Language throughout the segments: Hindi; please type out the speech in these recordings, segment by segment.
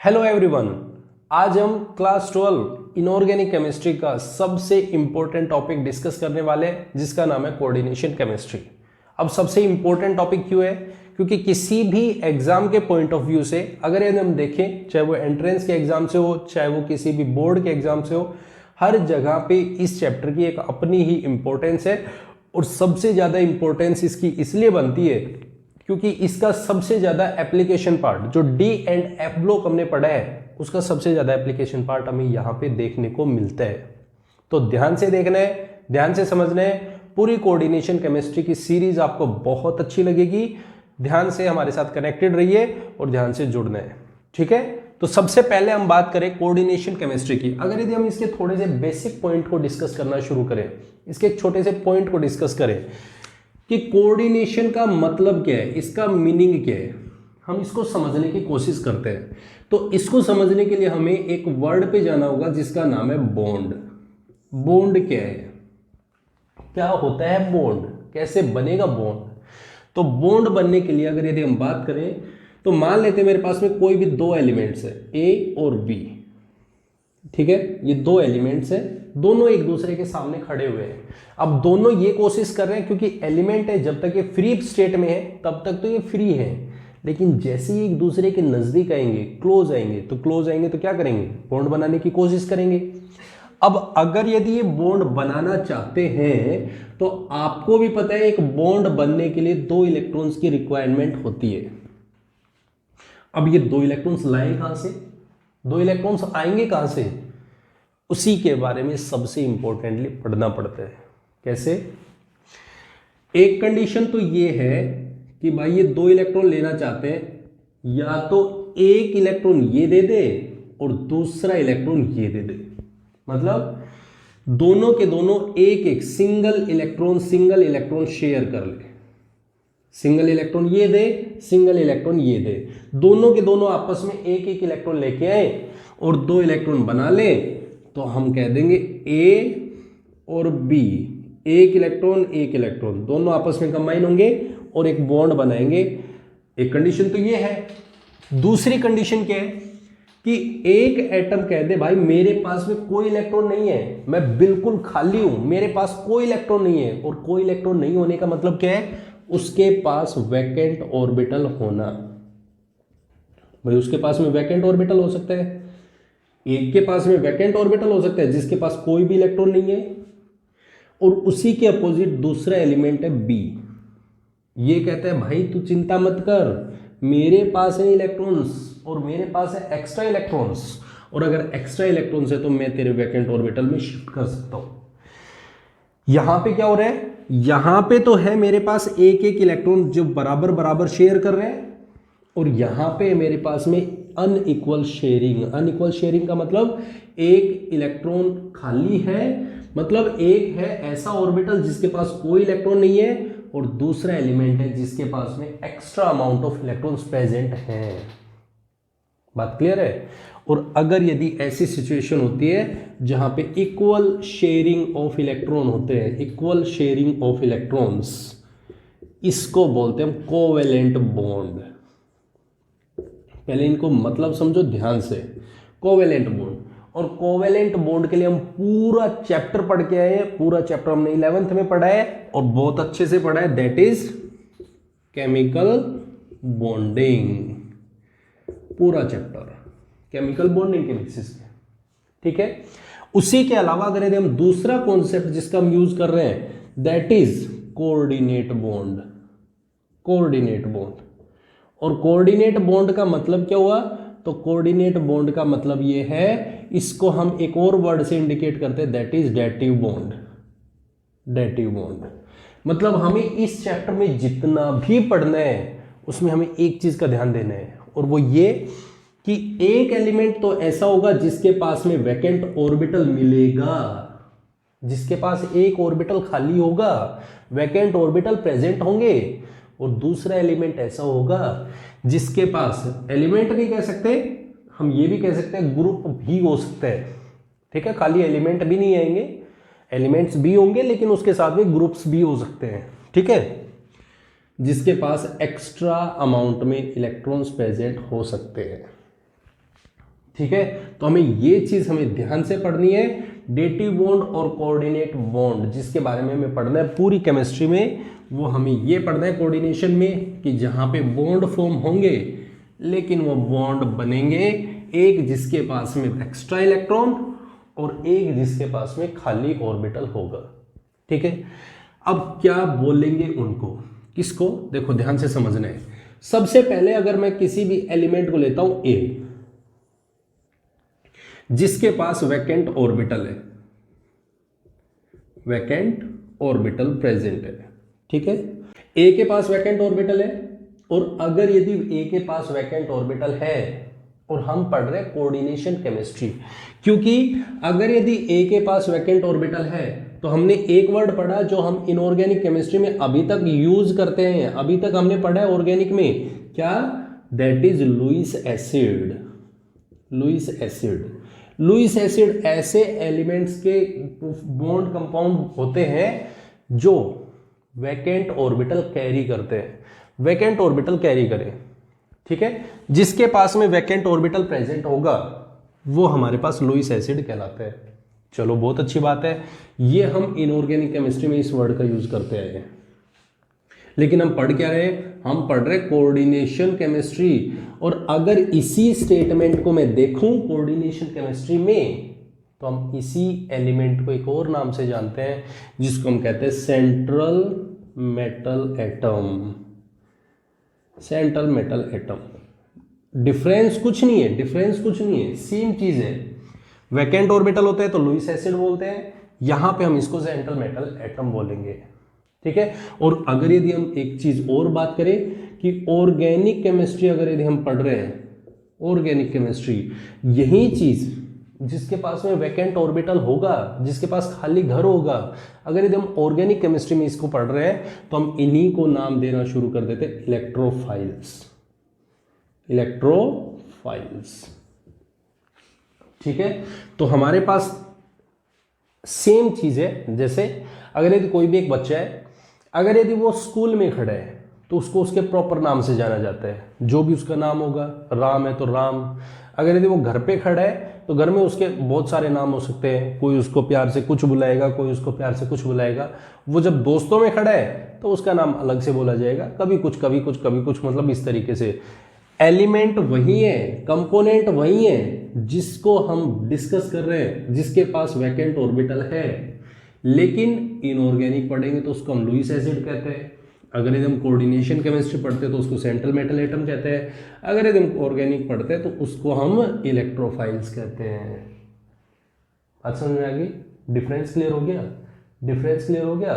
हेलो एवरीवन, आज हम क्लास 12 इनऑर्गेनिक केमिस्ट्री का सबसे इंपॉर्टेंट टॉपिक डिस्कस करने वाले हैं जिसका नाम है कोऑर्डिनेशन केमिस्ट्री। अब सबसे इंपॉर्टेंट टॉपिक क्यों है? क्योंकि किसी भी एग्जाम के पॉइंट ऑफ व्यू से अगर यदि हम देखें, चाहे वो एंट्रेंस के एग्जाम से हो, चाहे वो किसी भी बोर्ड के एग्जाम से हो, हर जगह पे इस चैप्टर की एक अपनी ही इंपॉर्टेंस है। और सबसे ज़्यादा इंपॉर्टेंस इसकी इसलिए बनती है क्योंकि इसका सबसे ज्यादा एप्लीकेशन पार्ट जो डी एंड एफ ब्लॉक हमने पढ़ा है उसका सबसे ज्यादा एप्लीकेशन पार्ट हमें यहां पे देखने को मिलता है। तो ध्यान से देखना है, ध्यान से समझना है। पूरी कोऑर्डिनेशन केमिस्ट्री की सीरीज आपको बहुत अच्छी लगेगी। ध्यान से हमारे साथ कनेक्टेड रहिए और ध्यान से जुड़ना है, ठीक है। तो सबसे पहले हम बात करें कोऑर्डिनेशन केमिस्ट्री की। अगर यदि हम इसके थोड़े से बेसिक पॉइंट को डिस्कस करना शुरू करें, इसके एक छोटे से पॉइंट को डिस्कस करें कि कोऑर्डिनेशन का मतलब क्या है, इसका मीनिंग क्या है, हम इसको समझने की कोशिश करते हैं। तो इसको समझने के लिए हमें एक वर्ड पे जाना होगा जिसका नाम है बॉन्ड। बॉन्ड क्या है, क्या होता है बॉन्ड, कैसे बनेगा बॉन्ड? तो बॉन्ड बनने के लिए अगर यदि हम बात करें तो मान लेते हैं मेरे पास में कोई भी दो एलिमेंट्स है ए और बी, ठीक है। ये दो एलिमेंट्स है, दोनों एक दूसरे के सामने खड़े हुए हैं। अब दोनों ये कोशिश कर रहे हैं, क्योंकि एलिमेंट है, जब तक ये फ्री स्टेट में है तब तक तो ये फ्री है, लेकिन जैसे ही एक दूसरे के नजदीक आएंगे, क्लोज आएंगे तो क्या करेंगे? बॉन्ड बनाने की कोशिश करेंगे। अब अगर यदि ये बॉन्ड बनाना चाहते हैं तो आपको भी पता है एक बॉन्ड बनने के लिए दो इलेक्ट्रॉन्स की रिक्वायरमेंट होती है। अब ये दो इलेक्ट्रॉन्स लाए कहां से, दो इलेक्ट्रॉन्स आएंगे कहां से, उसी के बारे में सबसे इंपॉर्टेंटली पढ़ना पड़ता है। कैसे? एक कंडीशन तो ये है कि भाई ये दो इलेक्ट्रॉन लेना चाहते हैं, या तो एक इलेक्ट्रॉन ये दे दे और दूसरा इलेक्ट्रॉन ये दे दे, मतलब दोनों के दोनों एक एक सिंगल इलेक्ट्रॉन शेयर कर ले। सिंगल इलेक्ट्रॉन ये दे, सिंगल इलेक्ट्रॉन ये दे, दोनों के दोनों आपस में एक एक इलेक्ट्रॉन लेके आए और दो इलेक्ट्रॉन बना ले, तो हम कह देंगे ए और बी, एक इलेक्ट्रॉन दोनों आपस में कंबाइन होंगे और एक बॉन्ड बनाएंगे। एक कंडीशन तो ये है। दूसरी कंडीशन क्या है कि एक एटम कह दे भाई मेरे पास में कोई इलेक्ट्रॉन नहीं है, मैं बिल्कुल खाली हूं, मेरे पास कोई इलेक्ट्रॉन नहीं है। और कोई इलेक्ट्रॉन नहीं होने का मतलब क्या है? उसके पास वैकेंट ऑर्बिटल होना। भाई उसके पास में वैकेंट ऑर्बिटल हो सकता है, एक के पास में वैकेंट ऑर्बिटल हो सकता है जिसके पास कोई भी इलेक्ट्रॉन नहीं है, और उसी के अपोजिट दूसरा एलिमेंट है बी। ये कहता है भाई तू चिंता मत कर, मेरे पास है इलेक्ट्रॉन्स और मेरे पास है एक्स्ट्रा इलेक्ट्रॉन्स, और अगर एक्स्ट्रा इलेक्ट्रॉन्स है तो मैं तेरे वैकेंट ऑर्बिटल में शिफ्ट कर सकता हूं। यहां पे क्या हो रहा है, यहां पे तो है मेरे पास एक एक इलेक्ट्रॉन जो बराबर बराबर शेयर कर रहे हैं, और यहां पे मेरे पास में अनइक्वल शेयरिंग का मतलब एक इलेक्ट्रॉन खाली है, मतलब एक है ऐसा ऑर्बिटल जिसके पास कोई इलेक्ट्रॉन नहीं है, और दूसरा एलिमेंट है जिसके पास में extra amount of electrons present हैं। बात क्लियर है? और अगर यदि ऐसी सिचुएशन होती है जहां पे इक्वल शेयरिंग ऑफ इलेक्ट्रॉन होते हैं, इक्वल शेयरिंग ऑफ इलेक्ट्रॉन्स, इसको बोलते हैं कोवेलेंट बॉन्ड। पहले इनको मतलब समझो ध्यान से, कोवेलेंट बॉन्ड। और कोवेलेंट बॉन्ड के लिए हम पूरा चैप्टर पढ़ के आए हैं, पूरा चैप्टर हमने 11th में पढ़ा है और बहुत अच्छे से पढ़ा है, दैट इज केमिकल बॉन्डिंग। पूरा चैप्टर केमिकल बॉन्डिंग के बेसिस पे, ठीक है। उसी के अलावा अगर यदि हम दूसरा कॉन्सेप्ट जिसका हम यूज कर रहे हैं, दैट इज कोऑर्डिनेट बॉन्ड। और कोऑर्डिनेट बॉन्ड का मतलब क्या हुआ? तो कोऑर्डिनेट बॉन्ड का मतलब ये है, इसको हम एक और वर्ड से इंडिकेट करते हैं, दैट इज डेटिव बॉन्ड। मतलब हमें इस चैप्टर में जितना भी पढ़ना है उसमें हमें एक चीज का ध्यान देना है, और वो ये कि एक एलिमेंट तो ऐसा होगा जिसके पास में वैकेंट ऑर्बिटल मिलेगा, जिसके पास एक ऑर्बिटल खाली होगा, वैकेंट ऑर्बिटल प्रेजेंट होंगे, और दूसरा एलिमेंट ऐसा होगा जिसके पास, एलिमेंट नहीं कह सकते, हम ये भी कह सकते हैं ग्रुप भी हो सकता है, ठीक है। खाली एलिमेंट भी नहीं आएंगे, एलिमेंट्स भी होंगे लेकिन उसके साथ में ग्रुप्स भी हो सकते हैं, ठीक है, जिसके पास एक्स्ट्रा अमाउंट में इलेक्ट्रॉन्स प्रेजेंट हो सकते हैं। ठीक है, तो हमें ये चीज हमें ध्यान से पढ़नी है, डेटिव बॉन्ड और कोऑर्डिनेट बॉन्ड जिसके बारे में हमें पढ़ना है पूरी केमिस्ट्री में, वो हमें ये पढ़ना है कोऑर्डिनेशन में कि जहां पे बॉन्ड फॉर्म होंगे लेकिन वो बॉन्ड बनेंगे एक जिसके पास में एक्स्ट्रा इलेक्ट्रॉन और एक जिसके पास में खाली ऑर्बिटल होगा। ठीक है, अब क्या बोलेंगे उनको, किसको, देखो ध्यान से समझना है। सबसे पहले अगर मैं किसी भी एलिमेंट को लेता हूं ए जिसके पास वैकेंट ऑर्बिटल है, वैकेंट ऑर्बिटल प्रेजेंट है, ठीक है, ए के पास वैकेंट ऑर्बिटल है, और अगर यदि ए के पास वैकेंट ऑर्बिटल है और हम पढ़ रहे हैं कोऑर्डिनेशन केमिस्ट्री, क्योंकि अगर यदि ए के पास वैकेंट ऑर्बिटल है तो हमने एक वर्ड पढ़ा जो हम इनऑर्गेनिक केमिस्ट्री में अभी तक यूज करते हैं, अभी तक हमने पढ़ा है ऑर्गेनिक में, क्या, that is Lewis acid. Lewis acid, Lewis acid ऐसे एलिमेंट्स के बॉन्ड कंपाउंड होते हैं जो वैकेंट ऑर्बिटल कैरी करते हैं, वैकेंट ऑर्बिटल कैरी करें, ठीक है, जिसके पास में वैकेंट ऑर्बिटल प्रेजेंट होगा वो हमारे पास लुईस एसिड कहलाता है। चलो बहुत अच्छी बात है, ये हम इनऑर्गेनिक केमिस्ट्री में इस वर्ड का यूज करते आए हैं, लेकिन हम पढ़ क्या रहे हैं, हम पढ़ रहे कोऑर्डिनेशन केमिस्ट्री। और अगर इसी स्टेटमेंट को मैं देखूं कोऑर्डिनेशन केमिस्ट्री में तो हम इसी एलिमेंट को एक और नाम से जानते हैं जिसको हम कहते हैं central metal atom. Central metal atom, difference कुछ नहीं है, डिफरेंस कुछ नहीं है, सेम चीज है। वैकेंट ऑर्बिटल होते हैं तो लुईस एसिड बोलते हैं, यहां पे हम इसको सेंट्रल मेटल एटम बोलेंगे, ठीक है। और अगर यदि हम एक चीज और बात करें कि ऑर्गेनिक केमिस्ट्री अगर यदि हम पढ़ रहे हैं, ऑर्गेनिक केमिस्ट्री यही चीज जिसके पास में वैकेंट ऑर्बिटल होगा, जिसके पास खाली घर होगा, अगर यदि हम ऑर्गेनिक केमिस्ट्री में इसको पढ़ रहे हैं तो हम इन्हीं को नाम देना शुरू कर देते हैं इलेक्ट्रोफाइल्स। इलेक्ट्रोफाइल्स, ठीक है। तो हमारे पास सेम चीज है, जैसे अगर यदि कोई भी एक बच्चा है, अगर यदि वो स्कूल में खड़ा है तो उसको उसके प्रॉपर नाम से जाना जाता है, जो भी उसका नाम होगा, राम है तो राम। अगर यदि वो घर पे खड़ा है तो घर में उसके बहुत सारे नाम हो सकते हैं, कोई उसको प्यार से कुछ बुलाएगा, कोई उसको प्यार से कुछ बुलाएगा। वो जब दोस्तों में खड़ा है तो उसका नाम अलग से बोला जाएगा, कभी कुछ कभी कुछ कभी कुछ, मतलब इस तरीके से। एलिमेंट वही है, कंपोनेंट वही है जिसको हम डिस्कस कर रहे हैं, जिसके पास वैकेंट ऑर्बिटल है, लेकिन इनऑर्गेनिक पढ़ेंगे तो उसको हम लुईस एसिड कहते हैं। अगर यदि हम कोऑर्डिनेशन केमिस्ट्री पढ़ते हैं तो उसको सेंट्रल मेटल एटम कहते हैं। अगर यदि हम ऑर्गेनिक पढ़ते हैं तो उसको हम इलेक्ट्रोफाइल्स कहते हैं। बात समझ में आ गई? डिफरेंस क्लियर हो गया? डिफरेंस क्लियर हो गया?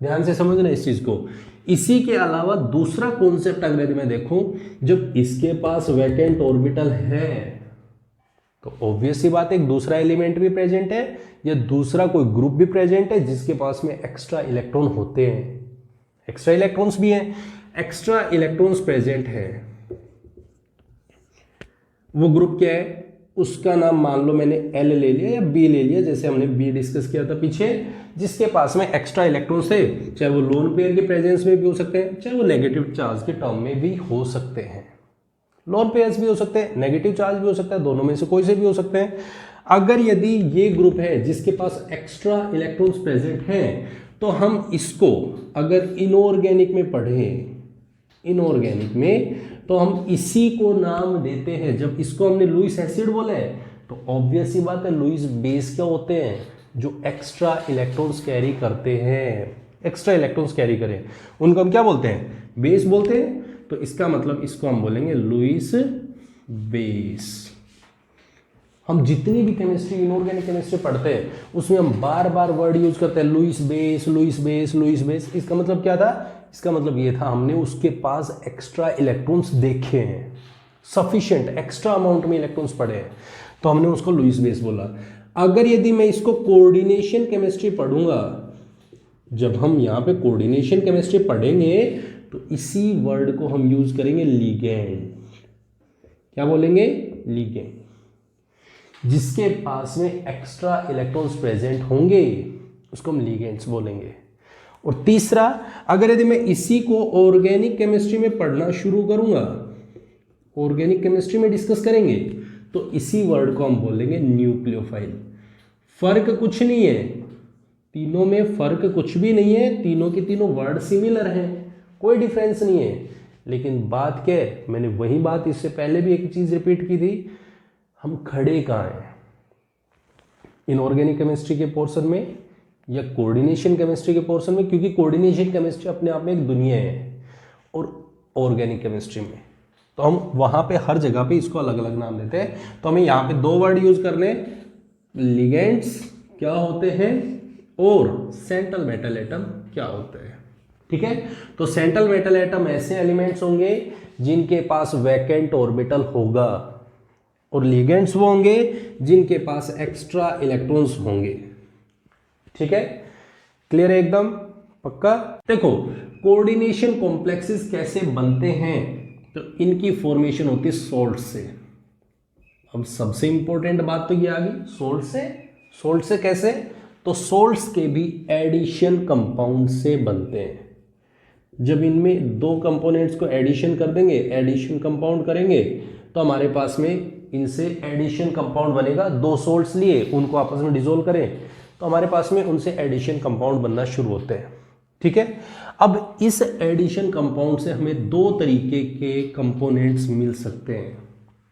ध्यान से समझना इस चीज को। इसी के अलावा दूसरा कॉन्सेप्ट अगर यदि मैं देखूं, जब इसके पास वैकेंट ऑर्बिटल है तो ऑब्वियस सी बात है एक दूसरा एलिमेंट भी प्रेजेंट है या दूसरा कोई ग्रुप भी प्रेजेंट है जिसके पास में एक्स्ट्रा इलेक्ट्रॉन होते हैं, एक्स्ट्रा इलेक्ट्रॉन्स भी हैं, एक्स्ट्रा इलेक्ट्रॉन्स प्रेजेंट है। वो ग्रुप क्या है, उसका नाम मान लो मैंने एल ले लिया या बी ले लिया, जैसे हमने बी डिस्कस किया था पीछे, जिसके पास में एक्स्ट्रा इलेक्ट्रॉन्स थे, चाहे वो लोन पेयर के प्रेजेंस में भी हो सकते हैं, चाहे वो नेगेटिव चार्ज के टर्म में भी हो सकते हैं। लोन पेयर्स भी हो सकते हैं, नेगेटिव चार्ज भी हो सकता है, दोनों में से कोई से भी हो सकते हैं। अगर यदि ये ग्रुप है जिसके पास एक्स्ट्रा इलेक्ट्रॉन्स प्रेजेंट हैं तो हम इसको अगर इनऑर्गेनिक में पढ़ें, इनऑर्गेनिक में, तो हम इसी को नाम देते हैं। जब इसको हमने लुईस एसिड बोला है तो ऑब्वियस सी बात है लुईस बेस क्या होते हैं, जो एक्स्ट्रा इलेक्ट्रॉन्स कैरी करते हैं, एक्स्ट्रा इलेक्ट्रॉन्स कैरी करें उनको हम क्या बोलते हैं, बेस बोलते हैं। तो इसका मतलब इसको हम बोलेंगे लुईस बेस। हम जितनी भी केमिस्ट्री, इनऑर्गेनिक केमिस्ट्री पढ़ते हैं उसमें हम बार बार वर्ड यूज करते हैं Lewis base, Lewis base, Lewis base. इसका मतलब क्या था, इसका मतलब ये था हमने उसके पास एक्स्ट्रा इलेक्ट्रॉन्स देखे हैं, सफिशिएंट एक्स्ट्रा अमाउंट में इलेक्ट्रॉन्स पढ़े हैं, तो हमने उसको लुईस बेस बोला। अगर यदि मैं इसको कोऑर्डिनेशन केमिस्ट्री पढ़ूंगा, जब हम यहाँ पे कोऑर्डिनेशन केमिस्ट्री पढ़ेंगे तो इसी वर्ड को हम यूज करेंगे लिगेंड। क्या बोलेंगे, लिगेंड। जिसके पास में एक्स्ट्रा इलेक्ट्रॉन्स प्रेजेंट होंगे उसको हम लिगेंड्स बोलेंगे। और तीसरा, अगर यदि मैं इसी को ऑर्गेनिक केमिस्ट्री में पढ़ना शुरू करूंगा, ऑर्गेनिक केमिस्ट्री में डिस्कस करेंगे, तो इसी वर्ड को हम बोलेंगे न्यूक्लियोफाइल। फर्क कुछ नहीं है, तीनों में फर्क कुछ भी नहीं है, तीनों के तीनों वर्ड सिमिलर हैं, कोई डिफरेंस नहीं है। लेकिन बात क्या है, मैंने वही बात इससे पहले भी एक चीज रिपीट की थी, हम खड़े कहाँ हैं, इनऑर्गेनिक केमिस्ट्री के पोर्शन में या कोऑर्डिनेशन केमिस्ट्री के पोर्शन में, क्योंकि कोऑर्डिनेशन केमिस्ट्री अपने आप में एक दुनिया है और ऑर्गेनिक केमिस्ट्री में तो हम वहां पे हर जगह पे इसको अलग अलग नाम देते हैं। तो हमें यहाँ पे दो वर्ड यूज करने, लिगेंड्स क्या होते हैं और सेंट्रल मेटल एटम क्या होते हैं। ठीक है, तो सेंट्रल मेटल एटम ऐसे एलिमेंट्स होंगे जिनके पास वैकेंट ऑर्बिटल होगा और लिगेंड्स वो होंगे जिनके पास एक्स्ट्रा इलेक्ट्रॉन्स होंगे। ठीक है, क्लियर है एकदम पक्का। देखो कोऑर्डिनेशन कॉम्प्लेक्सेस कैसे बनते हैं, तो इनकी फॉर्मेशन होती है सोल्ट से। अब सबसे इंपॉर्टेंट बात तो ये आ गई, सोल्ट से। सोल्ट से कैसे, तो सोल्ट्स के भी एडिशन कंपाउंड से बनते हैं। जब इनमें दो कंपोनेंट्स को एडिशन कर देंगे, एडिशन कंपाउंड करेंगे, तो हमारे पास में इनसे एडिशन कंपाउंड बनेगा। दो सोल्ट्स लिए उनको आपस में डिसोल्व करें तो हमारे पास में उनसे एडिशन कंपाउंड बनना शुरू होते हैं। ठीक है, अब इस एडिशन कंपाउंड से हमें दो तरीके के कंपोनेंट्स मिल सकते हैं।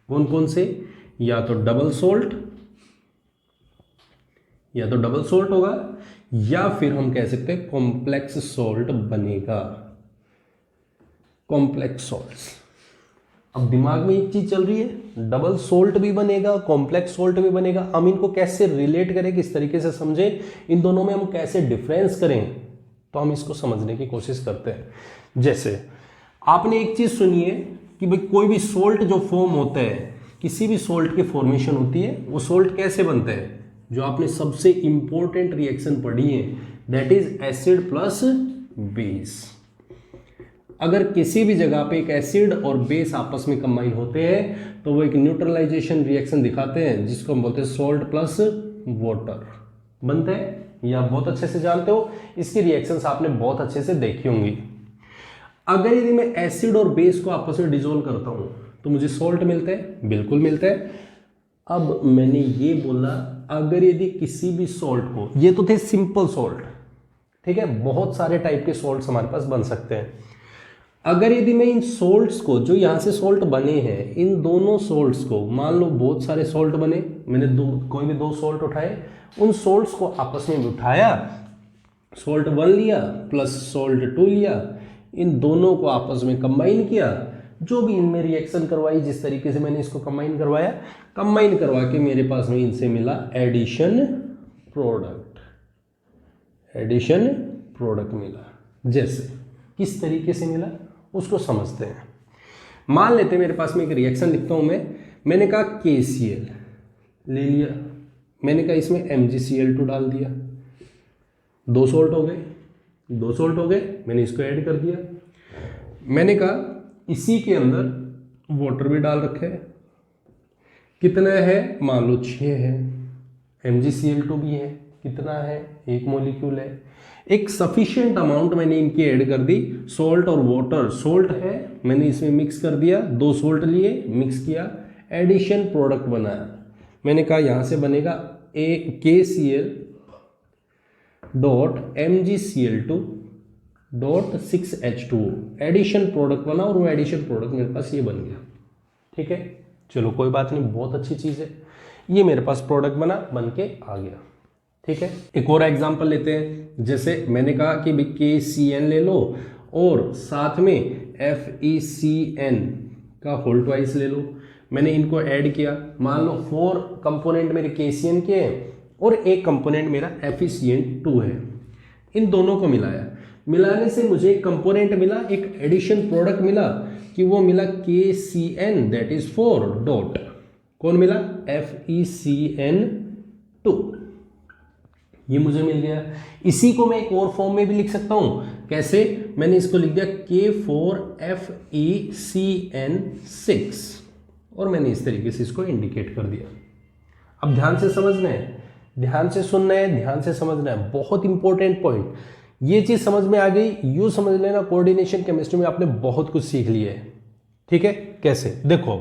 कौन कौन से, या तो डबल सोल्ट, या तो डबल सोल्ट होगा, या फिर हम कह सकते हैं कॉम्प्लेक्स सोल्ट बनेगा, कॉम्प्लेक्स सोल्ट्स। अब दिमाग में एक चीज चल रही है, डबल सोल्ट भी बनेगा, कॉम्प्लेक्स सोल्ट भी बनेगा। हम इनको कैसे रिलेट करें, किस तरीके से समझें, इन दोनों में हम कैसे डिफरेंस करें, तो हम इसको समझने की कोशिश करते हैं। जैसे आपने एक चीज सुनी है कि भाई कोई भी सोल्ट जो फॉर्म होता है, किसी भी सोल्ट की फॉर्मेशन होती है, वो सोल्ट कैसे बनते हैं, जो आपने सबसे इंपॉर्टेंट रिएक्शन पढ़ी है, that is acid plus base. अगर किसी भी जगह पे एक एसिड और बेस आपस में कंबाइन होते हैं तो वो एक न्यूट्रलाइजेशन रिएक्शन दिखाते हैं, जिसको हम बोलते हैं सॉल्ट प्लस वाटर बनते हैं। ये आप बहुत अच्छे से जानते हो, इसकी रिएक्शंस आपने बहुत अच्छे से देखी होंगी। अगर यदि मैं एसिड और बेस को आपस में डिसोल्व करता हूं तो मुझे सॉल्ट मिलते हैं, बिल्कुल मिलते हैं। अब मैंने ये बोला अगर यदि किसी भी सॉल्ट को, ये तो थे सिंपल सॉल्ट, ठीक है, बहुत सारे टाइप के सॉल्ट्स हमारे पास बन सकते हैं। अगर यदि मैं इन सॉल्ट्स को, जो यहाँ से सॉल्ट बने हैं, इन दोनों सॉल्ट्स को, मान लो बहुत सारे सॉल्ट बने, मैंने कोई भी दो सॉल्ट उठाए, उन सॉल्ट्स को आपस में उठाया, सॉल्ट 1 लिया प्लस सॉल्ट 2 लिया, इन दोनों को आपस में कंबाइन किया, जो भी इनमें रिएक्शन करवाई, जिस तरीके से मैंने इसको कंबाइन करवाया, कंबाइन करवा के मेरे पास में इनसे मिला एडिशन प्रोडक्ट, एडिशन प्रोडक्ट मिला। जैसे किस तरीके से मिला उसको समझते हैं। मान लेते हैं मेरे पास में एक रिएक्शन लिखता हूं मैंने कहा KCl ले लिया, मैंने कहा इसमें MgCl2 डाल दिया, दो सॉल्ट हो गए, मैंने इसको ऐड कर दिया। मैंने कहा इसी के अंदर वाटर भी डाल रखा है, कितना है, मान लो 6 है, MgCl2 भी है, कितना है, 1 मॉलिक्यूल है। एक सफिशिएंट अमाउंट मैंने इनकी ऐड कर दी, सॉल्ट और वाटर, सॉल्ट है मैंने इसमें मिक्स कर दिया, दो सॉल्ट लिए मिक्स किया, एडिशन प्रोडक्ट बनाया। मैंने कहा यहां से बनेगा KCl dot MgCl2 dot 6H2, addition product बना और वो एडिशन प्रोडक्ट मेरे पास ये बन गया। ठीक है, चलो कोई बात नहीं, बहुत अच्छी चीज़ है, ये मेरे पास प्रोडक्ट बना, बन के आ गया। ठीक है, एक और एग्जांपल लेते हैं। जैसे मैंने कहा कि भाई KCN ले लो और साथ में FeCN का होल ट्वाइस ले लो, मैंने इनको ऐड किया, मान लो 4 कंपोनेंट मेरे KCN के हैं और एक कंपोनेंट मेरा FeCN2 है। इन दोनों को मिलाया, मिलाने से मुझे एक कंपोनेंट मिला, एक एडिशन प्रोडक्ट मिला कि वो मिला KCN दैट इज 4 डॉट, कौन मिला, FeCN2, ये मुझे मिल गया। इसी को मैं एक और फॉर्म में भी लिख सकता हूं, कैसे, मैंने इसको लिख दिया K4FeCN6 और मैंने इस तरीके से इसको इंडिकेट कर दिया। अब ध्यान से समझना है, ध्यान से सुनना है, ध्यान से समझना है, बहुत इंपॉर्टेंट पॉइंट। ये चीज समझ में आ गई, यूं समझ लेना कोऑर्डिनेशन केमिस्ट्री में आपने बहुत कुछ सीख लिया है। ठीक है, कैसे, देखो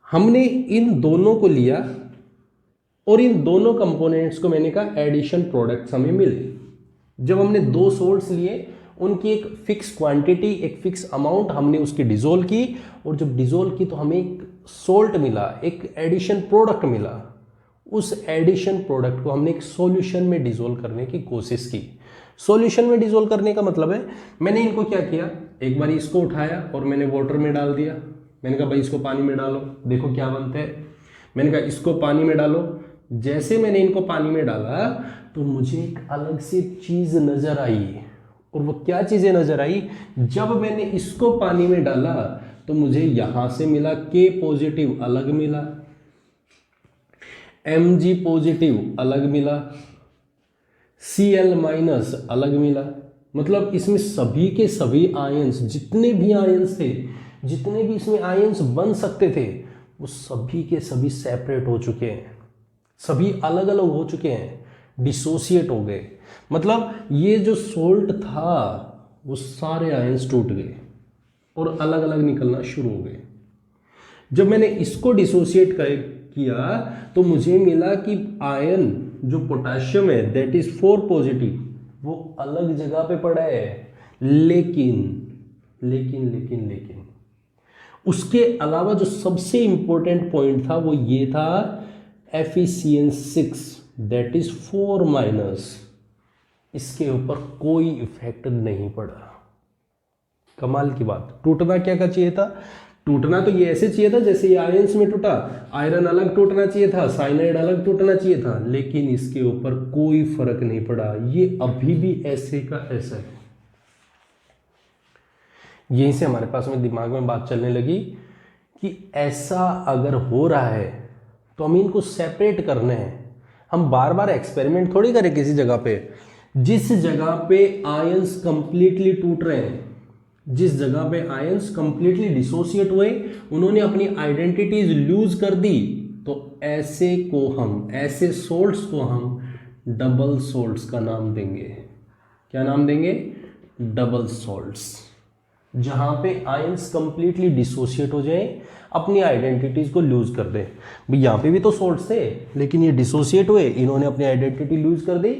हमने इन दोनों को लिया और इन दोनों कंपोनेंट्स को मैंने कहा एडिशन प्रोडक्ट्स हमें मिले। जब हमने दो सोल्ट्स लिए, उनकी एक फिक्स क्वांटिटी, एक फिक्स अमाउंट हमने उसकी डिसोल्व की, और जब डिसोल्व की तो हमें एक सोल्ट मिला, एक एडिशन प्रोडक्ट मिला। उस एडिशन प्रोडक्ट को हमने एक सॉल्यूशन में डिसोल्व करने की कोशिश की। सॉल्यूशन में डिसोल्व करने का मतलब है, मैंने इनको क्या किया, एक बार इसको उठाया और मैंने वाटर में डाल दिया। मैंने कहा भाई इसको पानी में डालो, देखो क्या बनता है। मैंने कहा इसको पानी में डालो। जैसे मैंने इनको पानी में डाला तो मुझे एक अलग सी चीज नजर आई। और वो क्या चीजें नजर आई, जब मैंने इसको पानी में डाला तो मुझे यहां से मिला K पॉजिटिव अलग मिला, Mg पॉजिटिव अलग मिला, Cl माइनस अलग मिला। मतलब इसमें सभी के सभी आयंस, जितने भी आयंस थे, जितने भी इसमें आयंस बन सकते थे, वो सभी के सभी सेपरेट हो चुके हैं, सभी अलग अलग हो चुके हैं, डिसोसिएट हो गए। मतलब ये जो सोल्ट था वो सारे आयंस टूट गए और अलग अलग निकलना शुरू हो गए। जब मैंने इसको डिसोसिएट किया तो मुझे मिला कि आयन जो पोटेशियम है दैट इज 4 पॉजिटिव, वो अलग जगह पे पड़ा है। लेकिन लेकिन लेकिन लेकिन उसके अलावा जो सबसे इंपॉर्टेंट पॉइंट था वो ये था FeCN6 दैट इज 4 माइनस, इसके ऊपर कोई इफेक्ट नहीं पड़ा। कमाल की बात। टूटना क्या का चाहिए था, टूटना तो ये ऐसे चाहिए था जैसे ये आयंस में टूटा, आयरन अलग टूटना चाहिए था, साइनाइड अलग टूटना चाहिए था, लेकिन इसके ऊपर कोई फर्क नहीं पड़ा, ये अभी भी ऐसे का ऐसा है। यहीं से हमारे पास में दिमाग में बात चलने लगी कि ऐसा अगर हो रहा है तो हम इनको सेपरेट करने हैं। हम बार बार एक्सपेरिमेंट थोड़ी करें किसी जगह पे। जिस जगह पे आयंस कंप्लीटली टूट रहे हैं, जिस जगह पे आयंस कंप्लीटली डिसोसिएट हुए, उन्होंने अपनी आइडेंटिटीज लूज कर दी, तो ऐसे को हम, ऐसे सोल्ट्स को हम डबल सोल्ट्स का नाम देंगे। क्या नाम देंगे? Double salts. जहां पे आयंस कंप्लीटली डिसोसिएट हो जाए, अपनी आइडेंटिटीज को लूज कर दे। भाई यहाँ पे भी तो सोल्ट्स थे, लेकिन ये डिसोसिएट हुए, इन्होंने अपनी आइडेंटिटी लूज कर दी,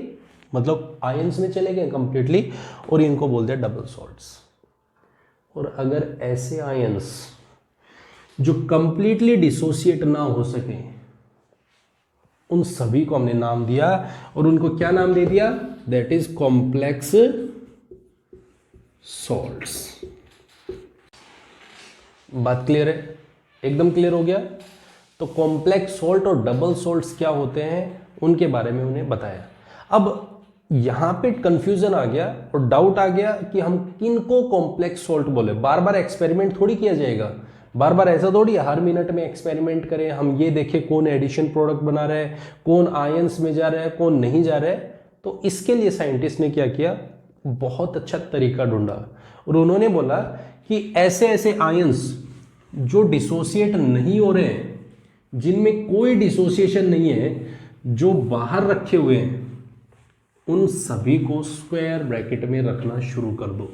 मतलब आयंस में चले गए कंप्लीटली, और इनको बोलते हैं डबल सोल्ट्स। और अगर ऐसे आयंस जो कंप्लीटली डिसोसिएट ना हो सके, उन सभी को हमने नाम दिया, और उनको क्या नाम दे दिया? That is complex salts. बात क्लियर है? एकदम क्लियर हो गया। तो कॉम्प्लेक्स सॉल्ट और डबल सॉल्ट्स क्या होते हैं, उनके बारे में उन्हें बताया। अब यहां पे कंफ्यूजन आ गया और डाउट आ गया कि हम किन को कॉम्प्लेक्स सॉल्ट बोले। बार बार एक्सपेरिमेंट थोड़ी किया जाएगा, बार बार ऐसा थोड़ी हर मिनट में एक्सपेरिमेंट करें, हम ये देखें कौन एडिशन प्रोडक्ट बना रहा है, कौन आयंस में जा रहा है, कौन नहीं जा रहा है। तो इसके लिए साइंटिस्ट ने क्या किया, बहुत अच्छा तरीका ढूंढा, और उन्होंने बोला कि ऐसे ऐसे आयंस जो डिसोसिएट नहीं हो रहे हैं, जिनमें कोई डिसोसिएशन नहीं है, जो बाहर रखे हुए हैं, उन सभी को स्क्वायर ब्रैकेट में रखना शुरू कर दो।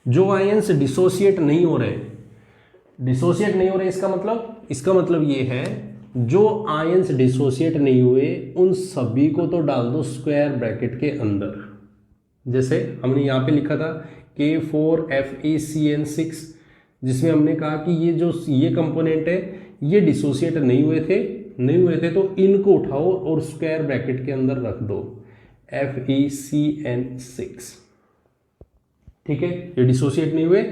जो आयंस डिसोसिएट नहीं हो रहे, डिसोसिएट नहीं हो रहे, इसका मतलब ये है जो आयंस डिसोसिएट नहीं हुए, उन सभी को तो डाल दो स्क्वायर ब्रैकेट के अंदर। जैसे हमने यहाँ पे लिखा था K4FeCN6, जिसमें हमने कहा कि ये कंपोनेंट है, ये डिसोसिएट नहीं हुए थे, तो इनको उठाओ और स्क्वायर ब्रैकेट के अंदर रख दो FeCN6। ठीक है, ये डिसोसिएट नहीं हुए,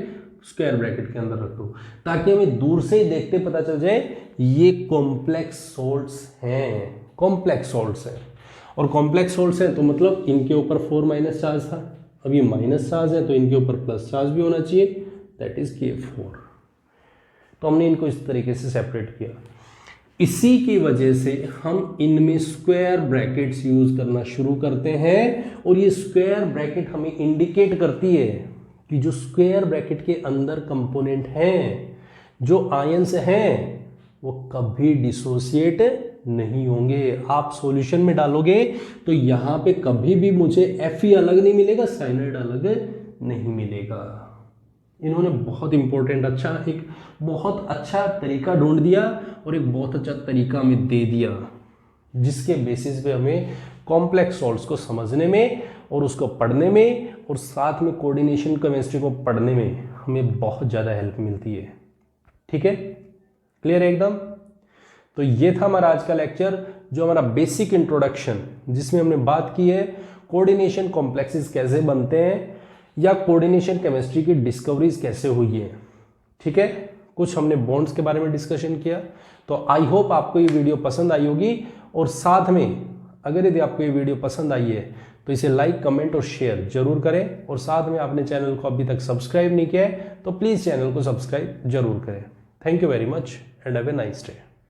स्क्वायर ब्रैकेट के अंदर रख दो, ताकि हमें दूर से ही देखते पता चल जाए ये कॉम्प्लेक्स सॉल्ट्स हैं, कॉम्प्लेक्स सॉल्ट्स हैं। और कॉम्प्लेक्स सॉल्ट्स हैं तो मतलब इनके ऊपर 4 माइनस चार्ज था, अब ये माइनस चार्ज है तो इनके ऊपर प्लस चार्ज भी होना चाहिए, दैट इज K4। तो हमने इनको इस तरीके से सेपरेट किया। इसी की वजह से हम इनमें स्क्वायर ब्रैकेट्स यूज करना शुरू करते हैं, और ये स्क्वायर ब्रैकेट हमें इंडिकेट करती है कि जो स्क्वायर ब्रैकेट के अंदर कंपोनेंट हैं, जो आयंस हैं, वो कभी डिसोसिएट नहीं होंगे। आप सॉल्यूशन में डालोगे तो यहां पे कभी भी मुझे Fe अलग नहीं मिलेगा, साइनाइड अलग नहीं मिलेगा। इन्होंने बहुत इंपॉर्टेंट एक बहुत अच्छा तरीका ढूंढ दिया और एक बहुत अच्छा तरीका हमें दे दिया, जिसके बेसिस पे हमें कॉम्प्लेक्स सॉल्ट्स को समझने में और उसको पढ़ने में और साथ में कोऑर्डिनेशन केमिस्ट्री को पढ़ने में हमें बहुत ज़्यादा हेल्प मिलती है। ठीक है, क्लियर है एकदम। तो ये था हमारा आज का लेक्चर, जो हमारा बेसिक इंट्रोडक्शन, जिसमें हमने बात की है कोऑर्डिनेशन कॉम्प्लेक्सेस कैसे बनते हैं या कोऑर्डिनेशन केमिस्ट्री की डिस्कवरीज कैसे हुई है। ठीक है, कुछ हमने बॉन्ड्स के बारे में डिस्कशन किया। तो आई होप आपको ये वीडियो पसंद आई होगी, और साथ में अगर यदि आपको ये वीडियो पसंद आई है तो इसे लाइक, कमेंट और शेयर जरूर करें, और साथ में आपने चैनल को अभी तक सब्सक्राइब नहीं किया है तो प्लीज़ चैनल को सब्सक्राइब जरूर करें। Thank you very much and have a nice day.